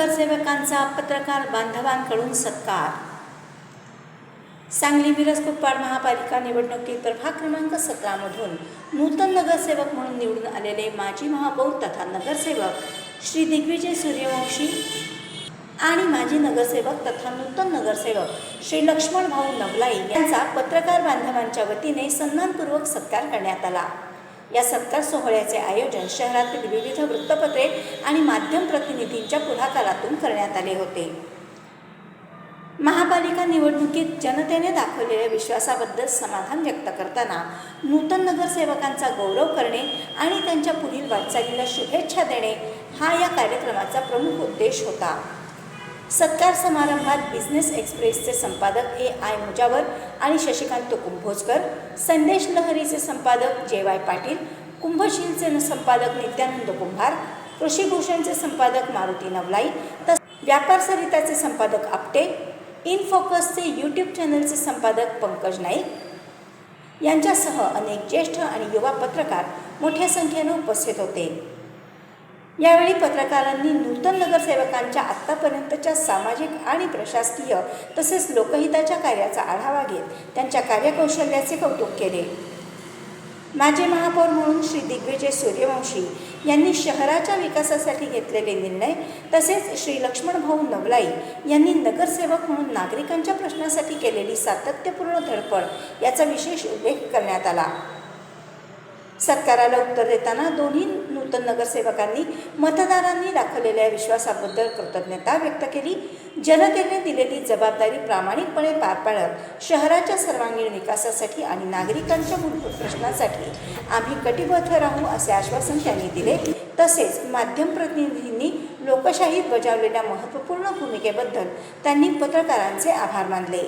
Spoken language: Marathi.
नगरसेवकांचा पत्रकार बांधवांकडून सत्कार। सांगली मिरज कुपवाड महापालिका निवडणुकीत प्रभाग क्रमांक 17 मधून नूतन नगरसेवक म्हणून निवडून आलेले माजी महापौर तथा नगरसेवक श्री दिग्विजय सूर्यवंशी आणि माजी नगरसेवक तथा नूतन नगरसेवक श्री लक्ष्मण भाऊ नवलाई यांचा पत्रकार बांधवांच्या वतीने सन्मानपूर्वक सत्कार करण्यात आला। या सत्कार सोहळ्याचे आयोजन शहरातील विविध वृत्तपत्रे आणि माध्यम प्रतिनिधींच्या पुढाकारातून करण्यात आले होते। महापालिका निवडणुकीत जनतेने दाखवलेल्या विश्वासाबद्दल समाधान व्यक्त करताना नूतन नगरसेवकांचा गौरव करणे आणि त्यांच्या पुढील वाटचालीला शुभेच्छा देणे हा या कार्यक्रमाचा प्रमुख उद्देश होता। सत्कार समारंभात बिझनेस एक्सप्रेसचे संपादक AI मुजावर आणि शशिकांत कुंभोजकर, संदेश लहरीचे संपादक JY पाटील, कुंभशीलचे संपादक नित्यानंद कुंभार, कृषीभूषणचे संपादक मारुती नवलाई, व्यापार सरिताचे संपादक आपटे, इन फोकसचे YouTube चॅनलचे संपादक पंकज नाईक यांच्यासह अनेक ज्येष्ठ आणि युवा पत्रकार मोठ्या संख्येने उपस्थित होते। यावेळी पत्रकारांनी नूतन नगरसेवकांच्या आत्तापर्यंतच्या सामाजिक आणि प्रशासकीय तसेच लोकहिताच्या कार्याचा आढावा घेत त्यांच्या कार्यकौशल्याचे कौतुक केले। माजी महापौर म्हणून श्री दिग्विजय सूर्यवंशी यांनी शहराच्या विकासासाठी घेतलेले निर्णय तसेच श्री लक्ष्मण भाऊ नवलाई यांनी नगरसेवक म्हणून नागरिकांच्या प्रश्नासाठी केलेली सातत्यपूर्ण धडपड याचा विशेष उल्लेख करण्यात आला। सत्काराला उत्तर देताना दोन्ही नूतन नगरसेवकांनी मतदारांनी दाखवलेल्या विश्वासाबद्दल कृतज्ञता व्यक्त केली। जनतेने दिलेली जबाबदारी प्रामाणिकपणे पार पाडत शहराच्या सर्वांगीण विकासासाठी आणि नागरिकांच्या मूलभूत प्रश्नांसाठी आम्ही कटिबद्ध राहू असे आश्वासन त्यांनी दिले। तसेच माध्यम प्रतिनिधींनी लोकशाहीत बजावलेल्या महत्त्वपूर्ण भूमिकेबद्दल त्यांनी पत्रकारांचे आभार मानले।